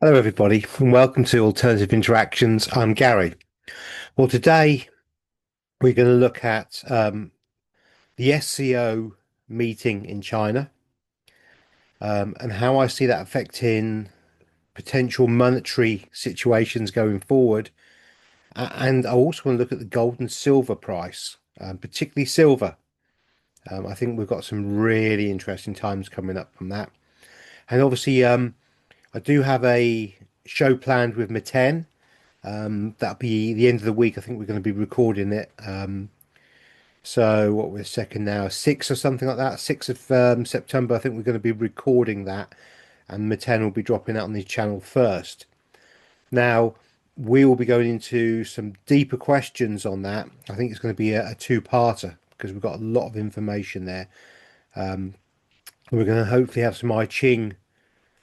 Hello, everybody, and welcome to Alternative Interactions. I'm Gary. Well, today we're going to look at the SCO meeting in China and how I see that affecting potential monetary situations going forward. And I also want to look at the gold and silver price, particularly silver. I think we've got some really interesting times coming up from that. And obviously, I do have a show planned with Meten. That'll be the end of the week. I think we're going to be recording it. So what we're second now, 6 or something like that. 6th of September. I think we're going to be recording that, and Meten will be dropping out on the channel first. Now we will be going into some deeper questions on that. I think it's going to be a two-parter because we've got a lot of information there. We're going to hopefully have some I Ching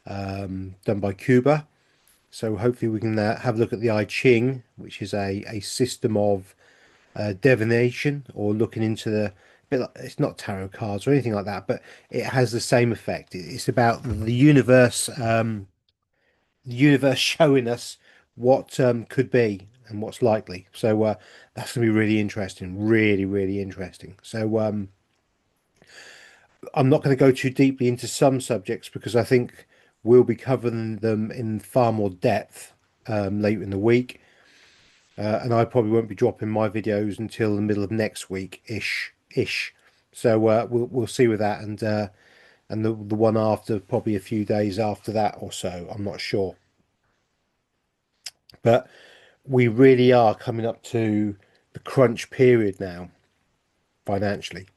done by Cuba. So hopefully we can have a look at the I Ching, which is a system of divination or looking into the bit like, it's not tarot cards or anything like that, but it has the same effect. It's about the universe showing us what could be and what's likely. So that's going to be really interesting, really, really interesting. So I'm not going to go too deeply into some subjects because I think we'll be covering them in far more depth later in the week. And I probably won't be dropping my videos until the middle of next week ish. So we'll see with that, and the one after probably a few days after that or so. I'm not sure, but we really are coming up to the crunch period now financially.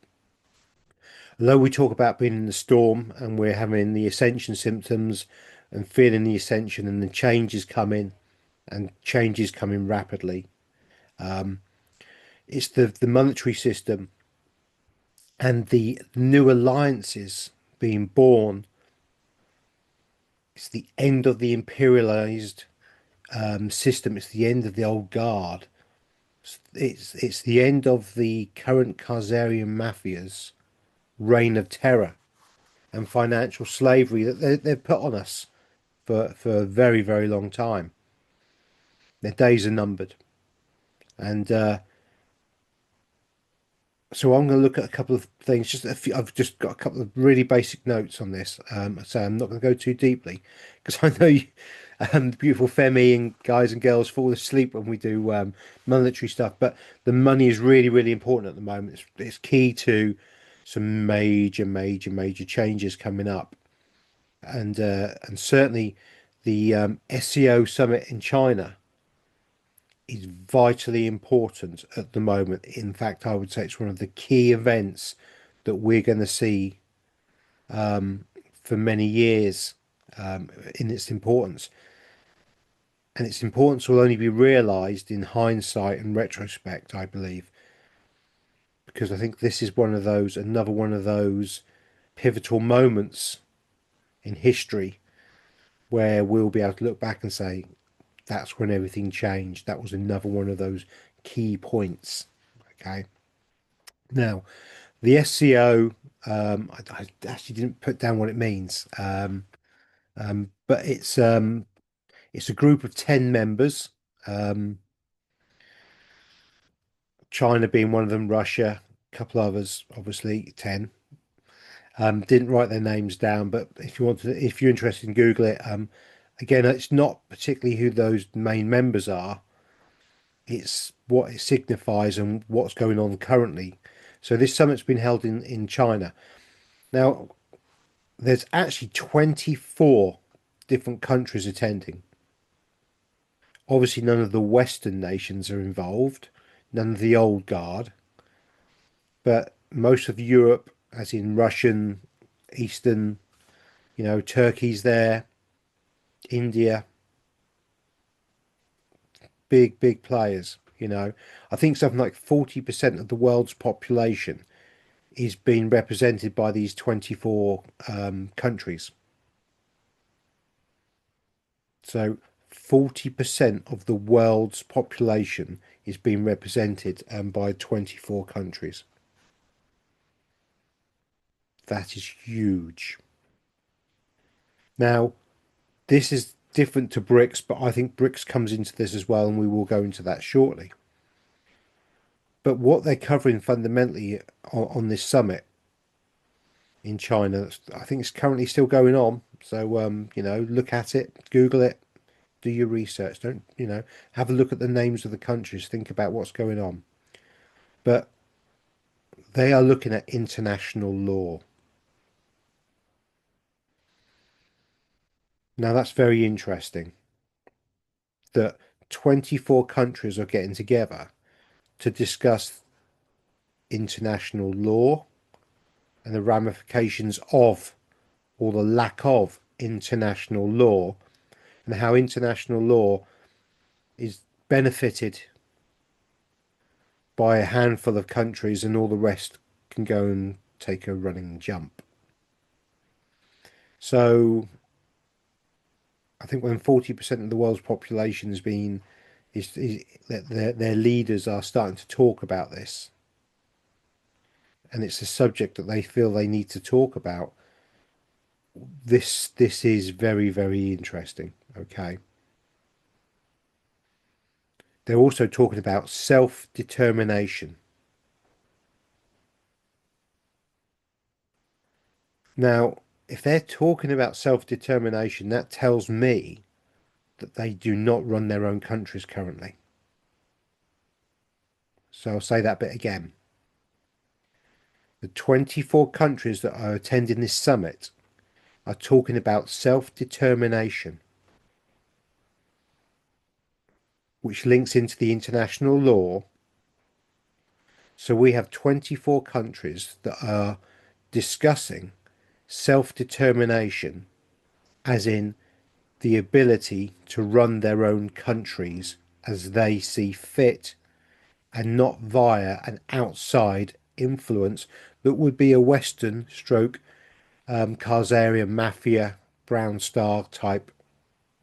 Although we talk about being in the storm and we're having the ascension symptoms and feeling the ascension and the changes coming and changes coming rapidly. It's the monetary system and the new alliances being born. It's the end of the imperialized system. It's the end of the old guard. It's the end of the current Khazarian mafia's reign of terror and financial slavery that they've put on us for a very, very long time. Their days are numbered. And so I'm going to look at a couple of things. Just a few, I've just got a couple of really basic notes on this. So I'm not going to go too deeply because I know you, the beautiful Femi and guys and girls fall asleep when we do monetary stuff. But the money is really, really important at the moment. It's key to some major, major, major changes coming up, and certainly the SCO summit in China is vitally important at the moment. In fact, I would say it's one of the key events that we're going to see for many years in its importance. And its importance will only be realized in hindsight and retrospect, I believe, because I think this is another one of those pivotal moments in history where we'll be able to look back and say, that's when everything changed. That was another one of those key points. Okay. Now, the SCO, I actually didn't put down what it means, but it's a group of 10 members, um, China being one of them, Russia, a couple others, obviously 10. Didn't write their names down, but if you're interested in Google it, again, it's not particularly who those main members are. It's what it signifies and what's going on currently. So this summit's been held in China. Now, there's actually 24 different countries attending. Obviously, none of the Western nations are involved, none of the old guard, but most of Europe, as in Russian, Eastern, Turkey's there, India, big, big players. I think something like 40% of the world's population is being represented by these 24 countries. So 40% of the world's population is being represented by 24 countries. That is huge. Now, this is different to BRICS, but I think BRICS comes into this as well, and we will go into that shortly. But what they're covering fundamentally on this summit in China, I think it's currently still going on. So, look at it, Google it, do your research. Don't, have a look at the names of the countries, think about what's going on. But they are looking at international law. Now, that's very interesting that 24 countries are getting together to discuss international law and the ramifications of, or the lack of, international law, and how international law is benefited by a handful of countries and all the rest can go and take a running jump. So I think when 40% of the world's population has been, is that their leaders are starting to talk about this, and it's a subject that they feel they need to talk about. This is very, very interesting. Okay. They're also talking about self-determination. Now, if they're talking about self-determination, that tells me that they do not run their own countries currently. So I'll say that bit again. The 24 countries that are attending this summit are talking about self-determination, which links into the international law. So we have 24 countries that are discussing self-determination, as in the ability to run their own countries as they see fit and not via an outside influence that would be a Western stroke Khazarian mafia Brown Star type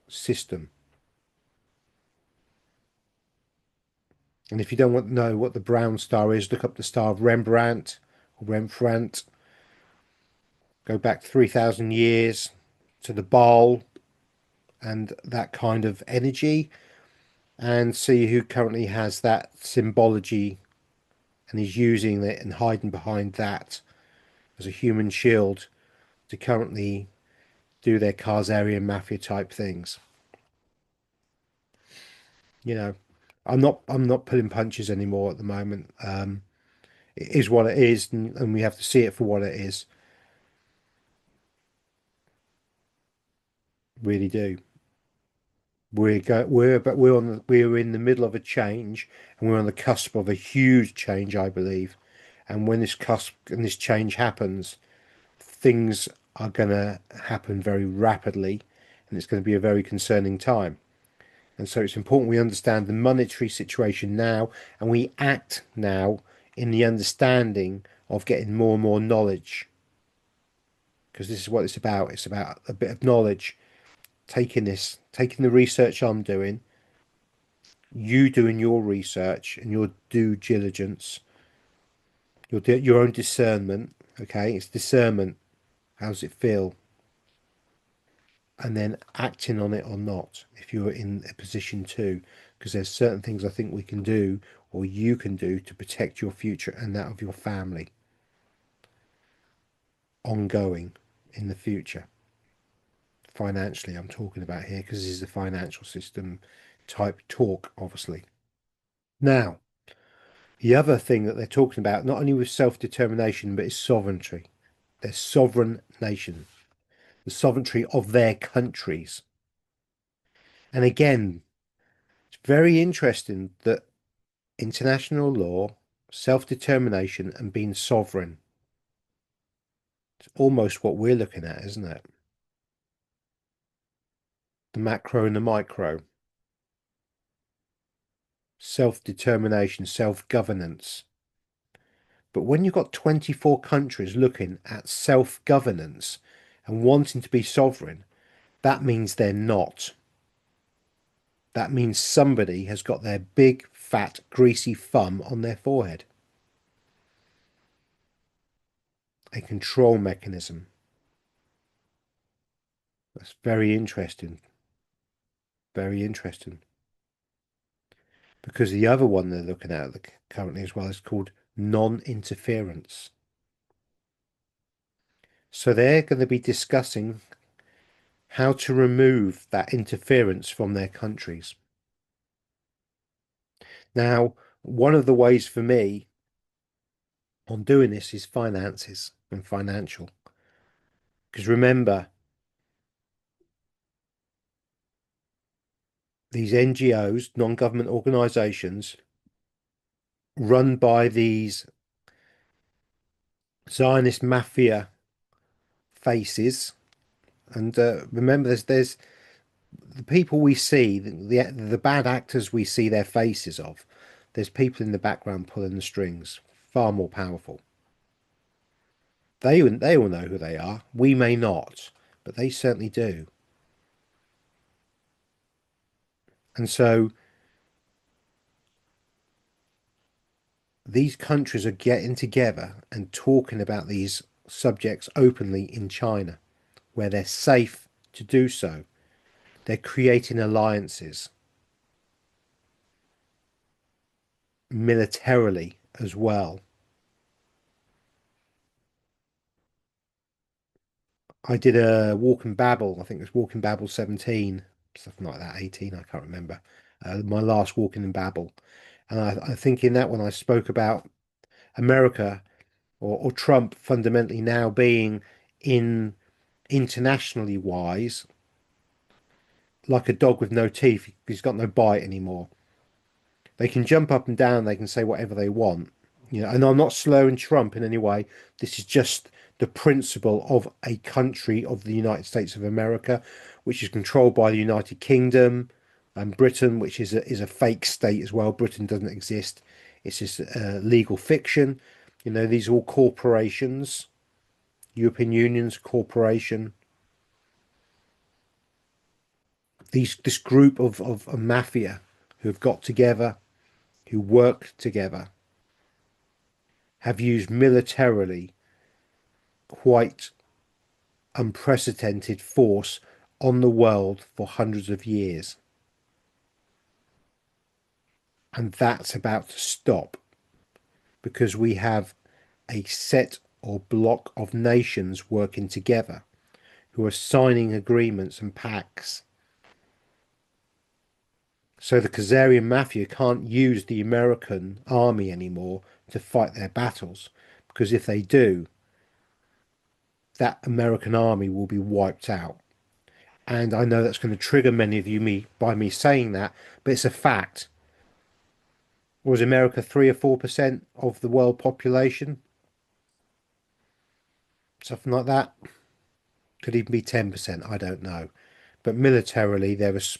system. And if you don't want to know what the Brown Star is, look up the Star of Rembrandt or Rembrandt. Go back 3,000 years to the Baal and that kind of energy, and see who currently has that symbology and is using it and hiding behind that as a human shield to currently do their Khazarian mafia type things. You know, I'm not pulling punches anymore at the moment. It is what it is, and we have to see it for what it is. Really do. We're in the middle of a change, and we're on the cusp of a huge change, I believe. And when this cusp and this change happens, things are going to happen very rapidly, and it's going to be a very concerning time. And so it's important we understand the monetary situation now, and we act now in the understanding of getting more and more knowledge, because this is what it's about. It's about a bit of knowledge, taking the research I'm doing, you doing your research and your due diligence, your own discernment. Okay, it's discernment. How does it feel? And then acting on it or not, if you're in a position to, because there's certain things I think we can do or you can do to protect your future and that of your family ongoing in the future. Financially, I'm talking about here because this is a financial system type talk, obviously. Now, the other thing that they're talking about, not only with self-determination, but is sovereignty. Their sovereign nation, the sovereignty of their countries. And again, it's very interesting that international law, self-determination, and being sovereign. It's almost what we're looking at, isn't it? The macro and the micro. Self-determination, self-governance. But when you've got 24 countries looking at self-governance and wanting to be sovereign, that means they're not. That means somebody has got their big, fat, greasy thumb on their forehead. A control mechanism. That's very interesting. Very interesting. Because the other one they're looking at currently as well is called non-interference. So they're going to be discussing how to remove that interference from their countries. Now, one of the ways for me on doing this is finances and financial. Because remember, these NGOs, non-government organizations, run by these Zionist mafia faces. And remember, there's the people we see, the bad actors we see their faces of. There's people in the background pulling the strings, far more powerful. They all know who they are. We may not, but they certainly do. And so these countries are getting together and talking about these subjects openly in China, where they're safe to do so. They're creating alliances militarily as well. I did a Walk and Babble, I think it was Walk and Babble 17, something like that, 18, I can't remember. My last Walking and Babble. And I think in that one I spoke about America or Trump fundamentally now being in internationally wise like a dog with no teeth. He's got no bite anymore. They can jump up and down, they can say whatever they want. And I'm not slurring Trump in any way. This is just the principle of a country of the United States of America, which is controlled by the United Kingdom and Britain, which is a fake state as well. Britain doesn't exist. It's just legal fiction. These are all corporations, European Union's corporation. This group of a mafia who have got together, who work together, have used militarily quite unprecedented force on the world for hundreds of years. And that's about to stop because we have a set or block of nations working together who are signing agreements and pacts. So the Khazarian mafia can't use the American army anymore to fight their battles because if they do, that American army will be wiped out. And I know that's going to trigger many of you by me saying that, but it's a fact. Was America 3 or 4% of the world population? Something like that. Could even be 10%. I don't know. But militarily, if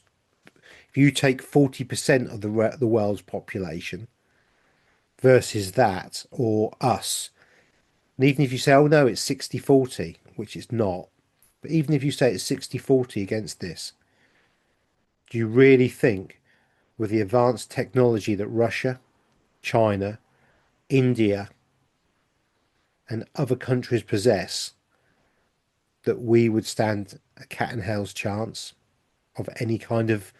you take 40% of the world's population versus that or us, and even if you say, oh no, it's 60-40, which it's not, but even if you say it's 60-40 against this, do you really think with the advanced technology that Russia, China, India, and other countries possess, that we would stand a cat and hell's chance of any kind of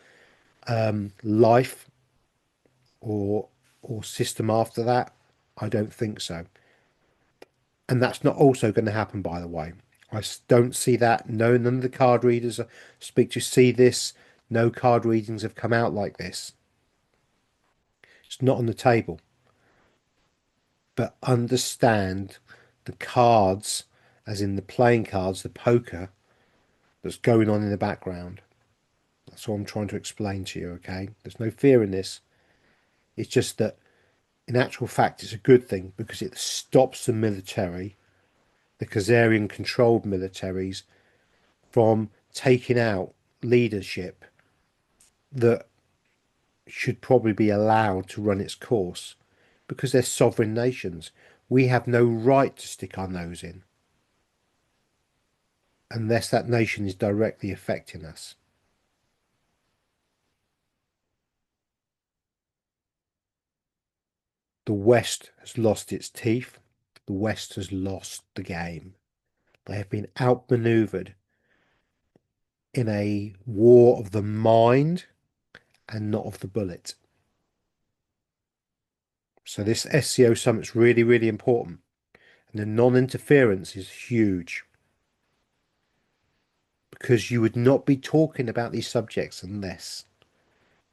life or system after that? I don't think so. And that's not also going to happen, by the way. I don't see that. No, none of the card readers I speak to see this. No card readings have come out like this. It's not on the table. But understand the cards, as in the playing cards, the poker that's going on in the background. That's what I'm trying to explain to you, okay? There's no fear in this. It's just that, in actual fact, it's a good thing because it stops the military, the Khazarian controlled militaries, from taking out leadership that should probably be allowed to run its course because they're sovereign nations. We have no right to stick our nose in unless that nation is directly affecting us. The West has lost its teeth. The West has lost the game. They have been outmaneuvered in a war of the mind and not of the bullet. So this SCO summit's really, really important. And the non-interference is huge because you would not be talking about these subjects unless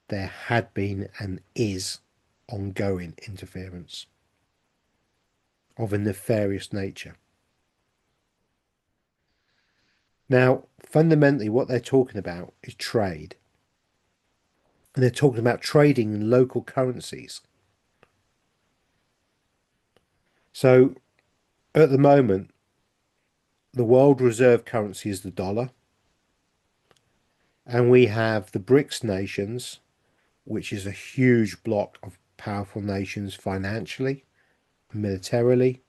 there had been and is ongoing interference of a nefarious nature. Now, fundamentally, what they're talking about is trade. And they're talking about trading in local currencies. So at the moment, the world reserve currency is the dollar. And we have the BRICS nations, which is a huge block of powerful nations financially, militarily,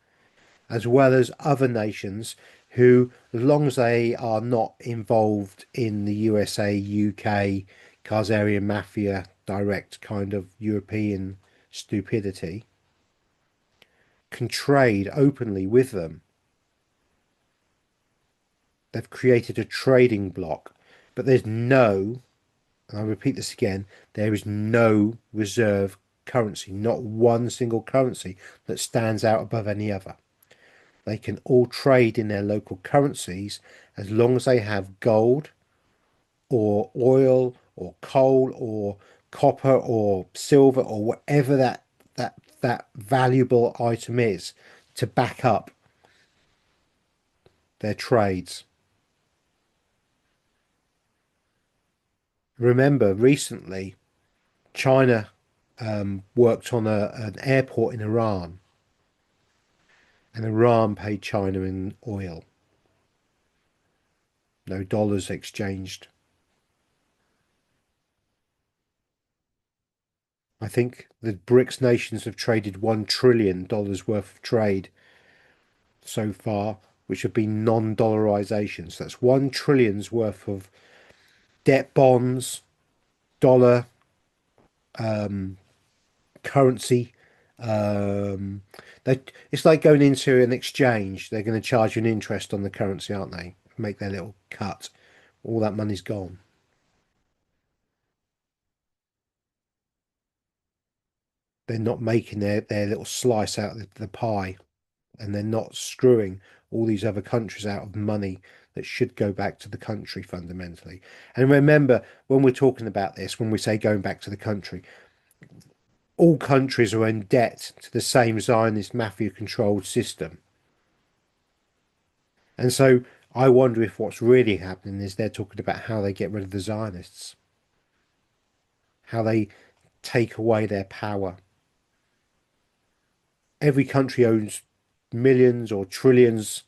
as well as other nations who, as long as they are not involved in the USA, UK, Khazarian mafia, direct kind of European stupidity, can trade openly with them. They've created a trading bloc, but there's no, and I repeat this again, there is no reserve currency, not one single currency that stands out above any other. They can all trade in their local currencies as long as they have gold or oil or coal or copper or silver or whatever that valuable item is to back up their trades. Remember, recently China worked on an airport in Iran, and Iran paid China in oil. No dollars exchanged. I think the BRICS nations have traded $1 trillion worth of trade so far, which have been non-dollarization. So that's 1 trillion's worth of debt bonds, dollar, currency. Um, it's like going into an exchange. They're going to charge you an interest on the currency, aren't they? Make their little cut. All that money's gone. They're not making their little slice out of the pie, and they're not screwing all these other countries out of money that should go back to the country fundamentally. And remember, when we're talking about this, when we say going back to the country, all countries are in debt to the same Zionist mafia controlled system. And so I wonder if what's really happening is they're talking about how they get rid of the Zionists, how they take away their power. Every country owns millions or trillions.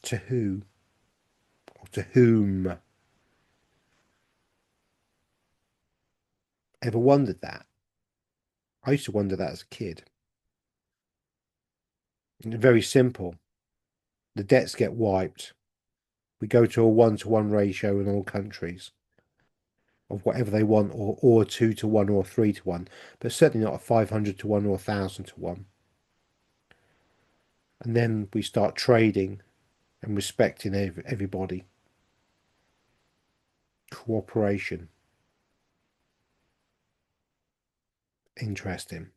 To who or to whom? Ever wondered that? I used to wonder that as a kid. And it's very simple. The debts get wiped. We go to a 1-to-1 ratio in all countries of whatever they want, or 2-to-1 or 3-to-1, but certainly not a 500-to-1 or 1,000-to-1. And then we start trading and respecting everybody. Cooperation. Interesting.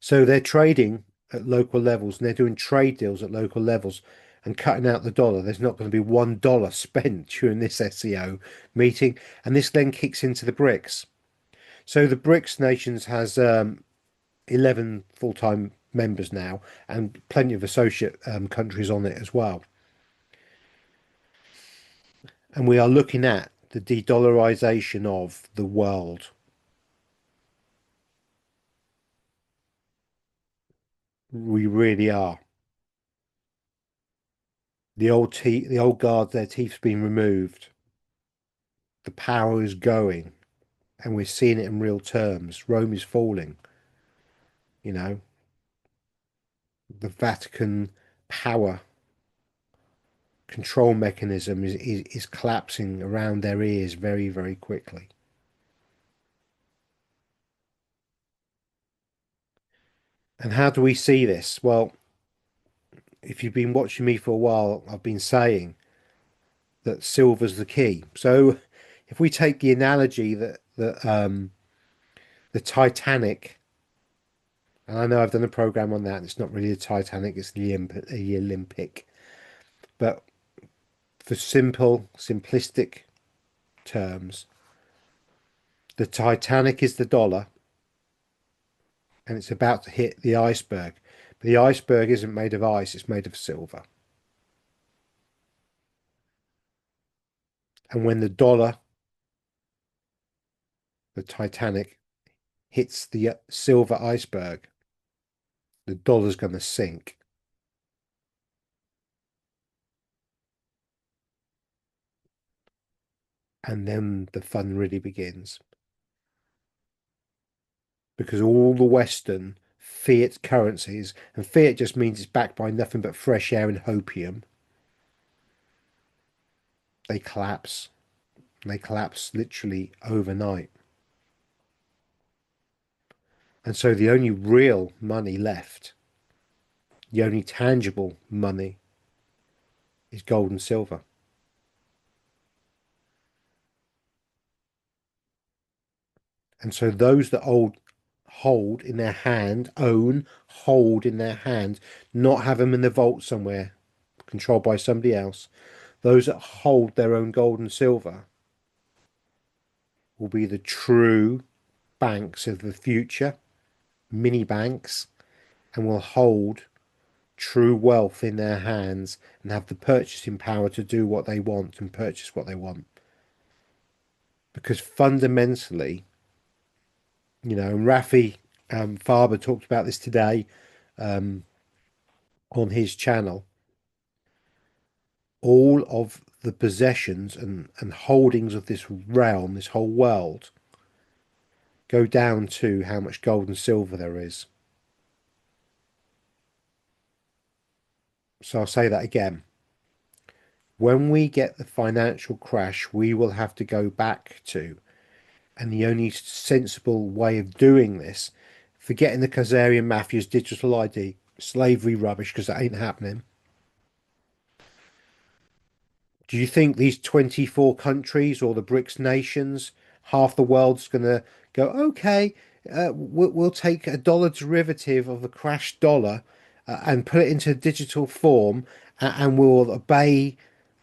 So they're trading at local levels and they're doing trade deals at local levels and cutting out the dollar. There's not going to be $1 spent during this SCO meeting. And this then kicks into the BRICS. So the BRICS nations has 11 full-time members now and plenty of associate countries on it as well. And we are looking at the de-dollarization of the world. We really are. The old guard, their teeth's been removed. The power is going, and we're seeing it in real terms. Rome is falling. You know, the Vatican power control mechanism is collapsing around their ears very, very quickly. And how do we see this? Well, if you've been watching me for a while, I've been saying that silver's the key. So if we take the analogy that the Titanic, and I know I've done a program on that, and it's not really the Titanic, it's the Olympic. But for simplistic terms, the Titanic is the dollar, and it's about to hit the iceberg. But the iceberg isn't made of ice, it's made of silver. And when the dollar, the Titanic, hits the silver iceberg, the dollar's going to sink. And then the fun really begins. Because all the Western fiat currencies, and fiat just means it's backed by nothing but fresh air and hopium, they collapse. They collapse literally overnight. And so the only real money left, the only tangible money, is gold and silver. And so those that hold in their hand, hold in their hand, not have them in the vault somewhere, controlled by somebody else. Those that hold their own gold and silver will be the true banks of the future, mini banks, and will hold true wealth in their hands and have the purchasing power to do what they want and purchase what they want. Because fundamentally, and Rafi Farber talked about this today um, on his channel. All of the possessions and holdings of this realm, this whole world, go down to how much gold and silver there is. So I'll say that again. When we get the financial crash, we will have to go back to, and the only sensible way of doing this, forgetting the Khazarian Mafia's digital ID, slavery rubbish, because that ain't happening. Do you think these 24 countries or the BRICS nations, half the world's going to go, okay, we'll take a dollar derivative of the crashed dollar and put it into digital form and we'll obey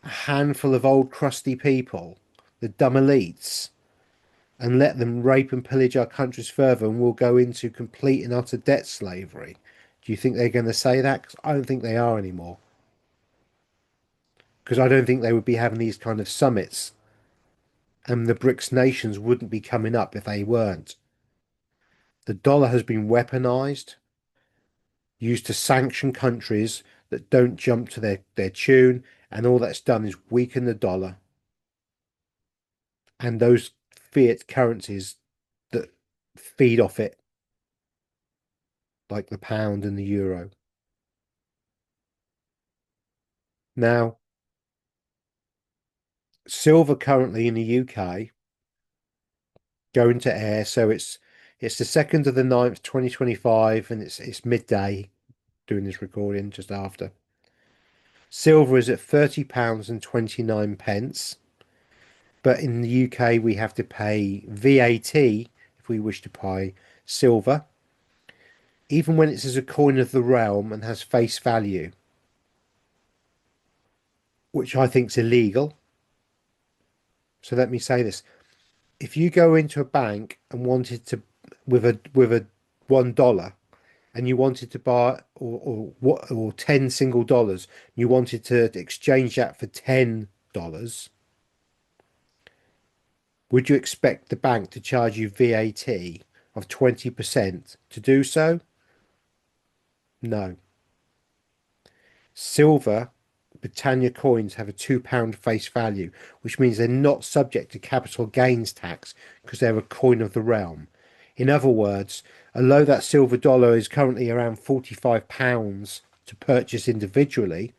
a handful of old crusty people, the dumb elites, and let them rape and pillage our countries further and we'll go into complete and utter debt slavery? Do you think they're going to say that? 'Cause I don't think they are anymore. Because I don't think they would be having these kind of summits and the BRICS nations wouldn't be coming up if they weren't. The dollar has been weaponized, used to sanction countries that don't jump to their tune, and all that's done is weaken the dollar and those fiat currencies that feed off it, like the pound and the euro. Now, silver currently in the UK going to air, so it's the 2nd of the 9th, 2025, and it's midday doing this recording just after. Silver is at £30 and 29 pence. But in the UK, we have to pay VAT if we wish to buy silver, even when it's as a coin of the realm and has face value, which I think is illegal. So let me say this. If you go into a bank and wanted to, with a $1, and you wanted to buy or 10 single dollars, you wanted to exchange that for $10, would you expect the bank to charge you VAT of 20% to do so? No. Silver Britannia coins have a £2 face value, which means they're not subject to capital gains tax because they're a coin of the realm. In other words, although that silver dollar is currently around £45 to purchase individually,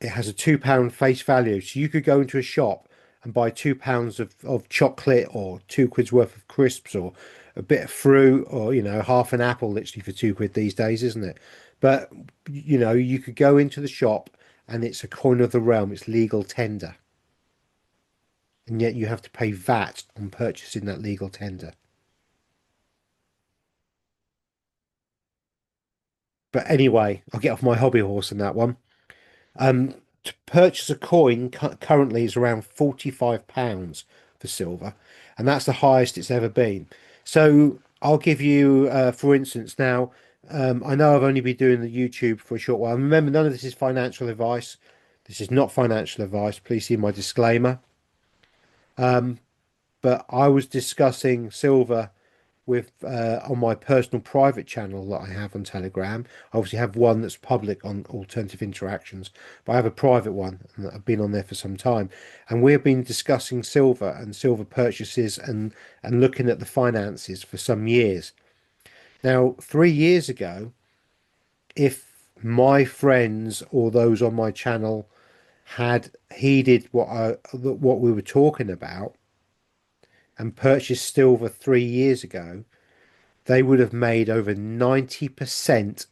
it has a £2 face value. So you could go into a shop and buy £2 of chocolate or £2 worth of crisps or a bit of fruit or, half an apple literally for £2 these days, isn't it? But you could go into the shop and it's a coin of the realm, it's legal tender, and yet you have to pay VAT on purchasing that legal tender. But anyway, I'll get off my hobby horse on that one. To purchase a coin currently is around £45 for silver, and that's the highest it's ever been. So I'll give you, for instance, now, I know I've only been doing the YouTube for a short while. Remember, none of this is financial advice. This is not financial advice. Please see my disclaimer. But I was discussing silver with on my personal private channel that I have on Telegram. I obviously have one that's public on Alternative Interactions, but I have a private one and I've been on there for some time. And we've been discussing silver and silver purchases and looking at the finances for some years. Now, 3 years ago, if my friends or those on my channel had heeded what we were talking about and purchased silver 3 years ago, they would have made over 90%,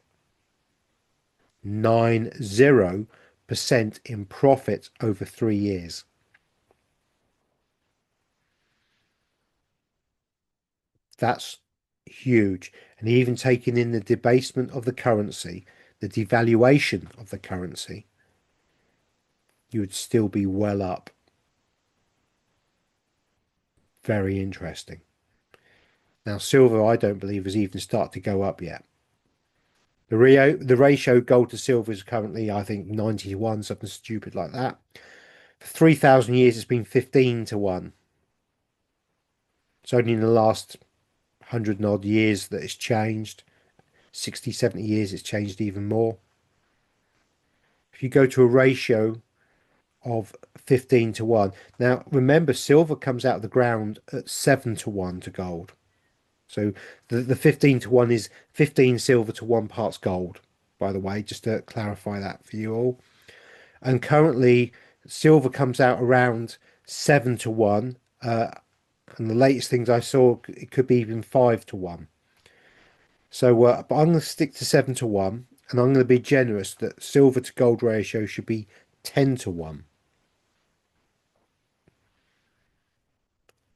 90% in profit over 3 years. That's huge. And even taking in the debasement of the currency, the devaluation of the currency, you would still be well up. Very interesting. Now, silver, I don't believe, has even started to go up yet. The ratio gold to silver is currently, I think, 90 to 1, something stupid like that. For 3,000 years, it's been 15 to 1. It's only in the last 100 and odd years that it's changed. 60, 70 years, it's changed even more. If you go to a ratio of 15 to 1. Now, remember, silver comes out of the ground at 7 to 1 to gold. So the 15 to 1 is 15 silver to 1 parts gold, by the way, just to clarify that for you all. And currently, silver comes out around 7 to 1. And the latest things I saw, it could be even 5 to 1. So, but I'm going to stick to 7 to 1, and I'm going to be generous that silver to gold ratio should be 10 to 1.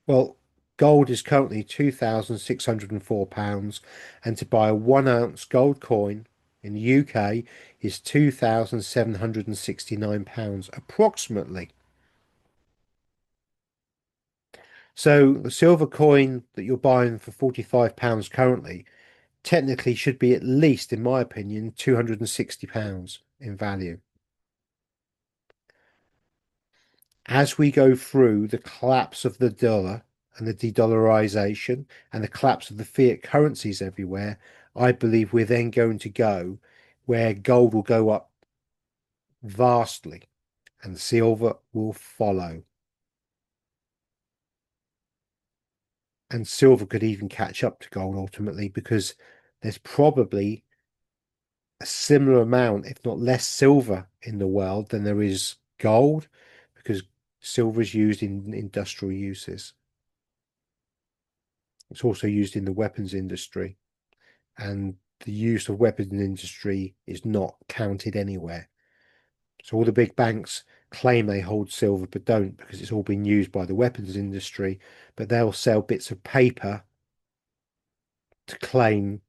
Well, gold is currently £2,604, and to buy a 1 ounce gold coin in the UK is £2,769 approximately. So the silver coin that you're buying for £45 currently technically should be at least, in my opinion, £260 in value. As we go through the collapse of the dollar and the de-dollarization and the collapse of the fiat currencies everywhere, I believe we're then going to go where gold will go up vastly and silver will follow. And silver could even catch up to gold ultimately because there's probably a similar amount, if not less, silver in the world than there is gold, because silver is used in industrial uses. It's also used in the weapons industry, and the use of weapons industry is not counted anywhere. So all the big banks claim they hold silver, but don't, because it's all been used by the weapons industry. But they'll sell bits of paper to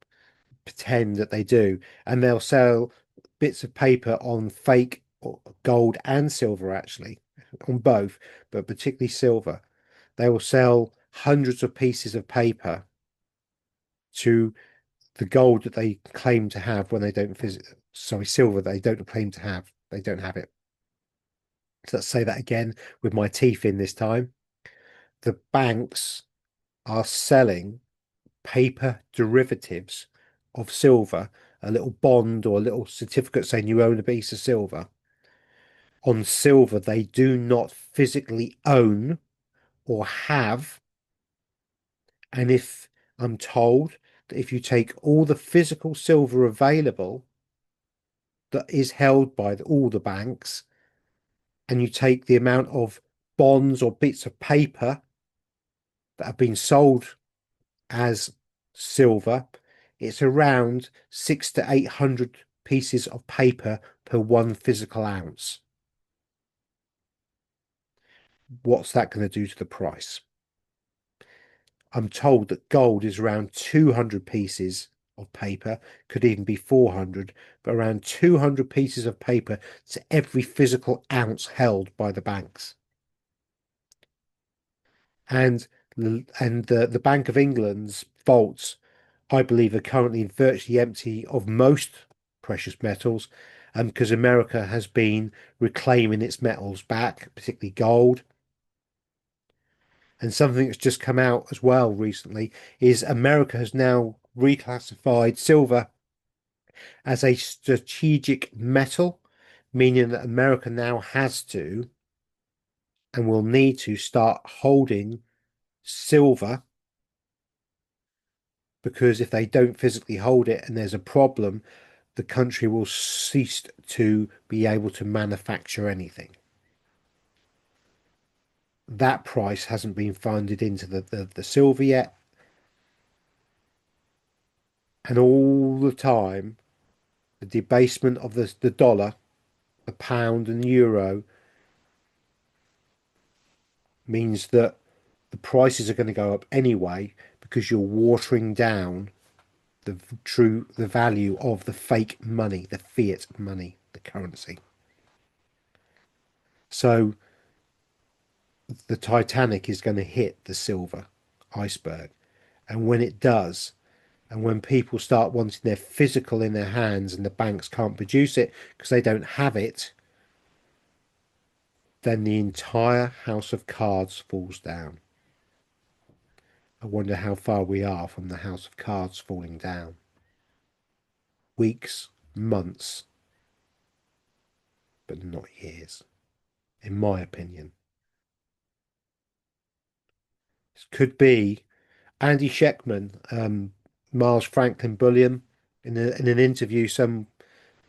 pretend that they do, and they'll sell bits of paper on fake gold and silver, actually, on both, but particularly silver. They will sell hundreds of pieces of paper to the gold that they claim to have when they don't silver they don't claim to have. They don't have it. So let's say that again with my teeth in this time. The banks are selling paper derivatives of silver, a little bond or a little certificate saying you own a piece of silver, on silver they do not physically own or have. And if I'm told that if you take all the physical silver available that is held by all the banks, and you take the amount of bonds or bits of paper that have been sold as silver, it's around 600 to 800 pieces of paper per one physical ounce. What's that going to do to the price? I'm told that gold is around 200 pieces of paper, could even be 400, but around 200 pieces of paper to every physical ounce held by the banks. And the Bank of England's vaults, I believe, are currently virtually empty of most precious metals, because America has been reclaiming its metals back, particularly gold. And something that's just come out as well recently is America has now reclassified silver as a strategic metal, meaning that America now has to and will need to start holding silver, because if they don't physically hold it and there's a problem, the country will cease to be able to manufacture anything. That price hasn't been funded into the silver yet. And all the time, the debasement of the dollar, the pound, and the euro means that the prices are going to go up anyway, because you're watering down the value of the fake money, the fiat money, the currency. So the Titanic is going to hit the silver iceberg. And when it does, and when people start wanting their physical in their hands and the banks can't produce it because they don't have it, then the entire house of cards falls down. I wonder how far we are from the house of cards falling down. Weeks, months, but not years, in my opinion. This could be Andy Sheckman, Miles Franklin Bullion, in an interview some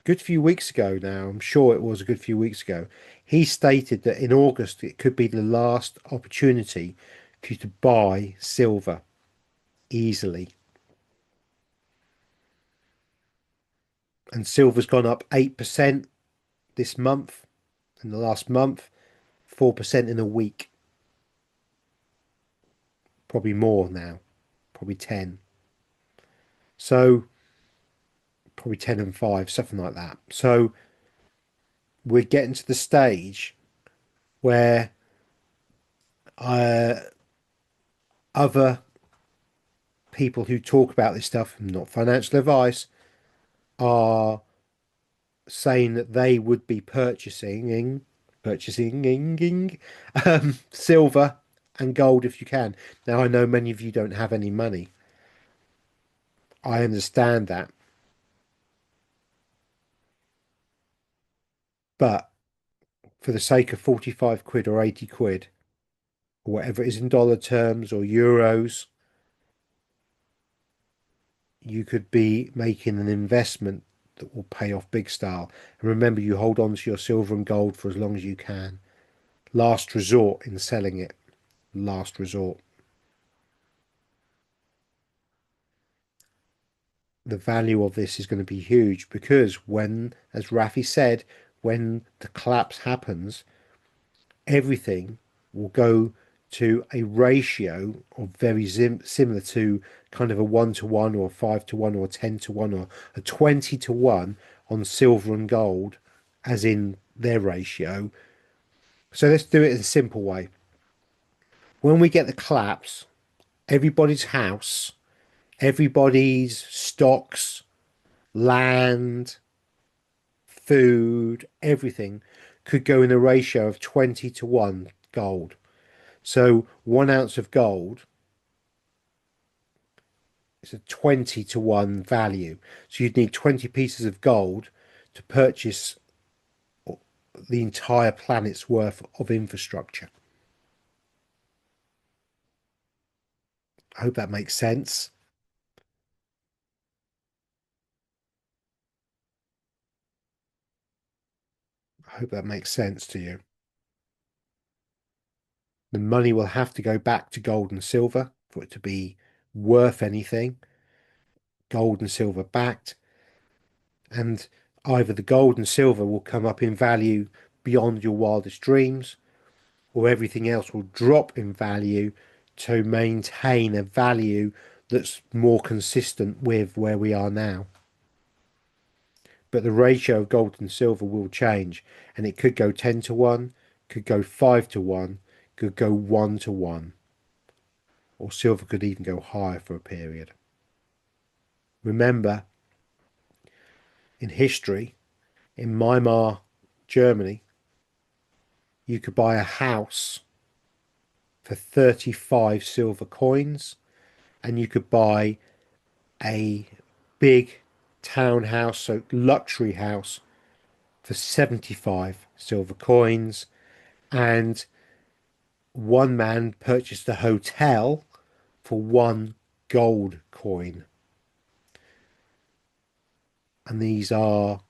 good few weeks ago now. I'm sure it was a good few weeks ago. He stated that in August it could be the last opportunity for you to buy silver easily. And silver's gone up 8% this month, in the last month, 4% in a week. Probably more now, probably 10. So probably 10 and 5, something like that. So we're getting to the stage where uh, other people who talk about this stuff, not financial advice, are saying that they would be purchasing silver and gold if you can. Now, I know many of you don't have any money. I understand that. But for the sake of 45 quid or 80 quid, or whatever it is in dollar terms or euros, you could be making an investment that will pay off big style. And remember, you hold on to your silver and gold for as long as you can. Last resort in selling it. Last resort. The value of this is going to be huge, because when, as Rafi said, when the collapse happens, everything will go to a ratio of very similar to kind of a 1-to-1 or a 5-to-1 or a 10-to-1 or a 20-to-1 on silver and gold, as in their ratio. So let's do it in a simple way. When we get the collapse, everybody's house, everybody's stocks, land, food, everything could go in a ratio of 20-to-1 gold. So 1 ounce of gold is a 20-to-1 value. So you'd need 20 pieces of gold to purchase the entire planet's worth of infrastructure. I hope that makes sense. I hope that makes sense to you. The money will have to go back to gold and silver for it to be worth anything. Gold and silver backed. And Either the gold and silver will come up in value beyond your wildest dreams, or everything else will drop in value to maintain a value that's more consistent with where we are now. But the ratio of gold and silver will change, and it could go 10 to 1, could go 5 to 1, could go 1 to 1, or silver could even go higher for a period. Remember, in history, in Weimar, Germany, you could buy a house for 35 silver coins, and you could buy a big townhouse, so luxury house, for 75 silver coins. And one man purchased a hotel for 1 gold coin. And these are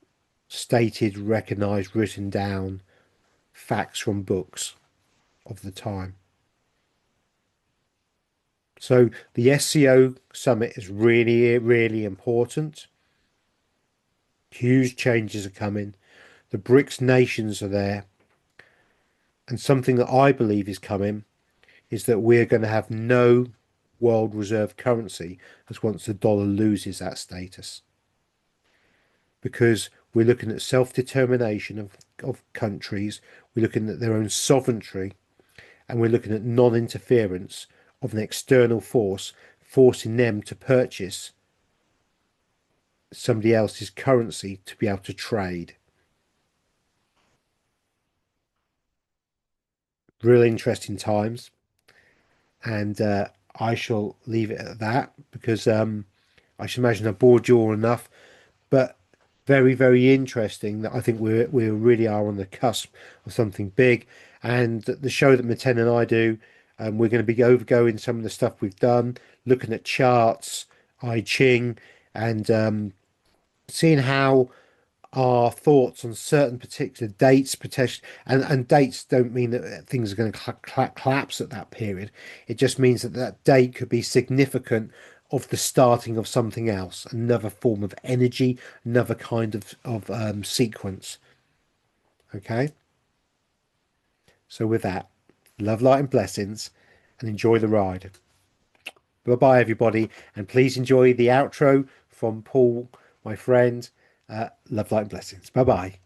stated, recognized, written down facts from books of the time. So the SCO summit is really, really important. Huge changes are coming. The BRICS nations are there. And something that I believe is coming is that we're going to have no world reserve currency as once the dollar loses that status. Because we're looking at self-determination of countries, we're looking at their own sovereignty, and we're looking at non-interference of an external force forcing them to purchase somebody else's currency to be able to trade. Real interesting times, and I shall leave it at that because I should imagine I bored you all enough, but very, very interesting that I think we really are on the cusp of something big. And the show that Maten and I do, we're going to be overgoing some of the stuff we've done, looking at charts, I Ching, and seeing how our thoughts on certain particular dates, potential, and dates don't mean that things are going to collapse at that period. It just means that that date could be significant of the starting of something else, another form of energy, another kind of sequence. Okay, so with that, love, light, and blessings, and enjoy the ride. Bye bye, everybody, and please enjoy the outro from Paul, my friend. Love, light, and blessings. Bye bye.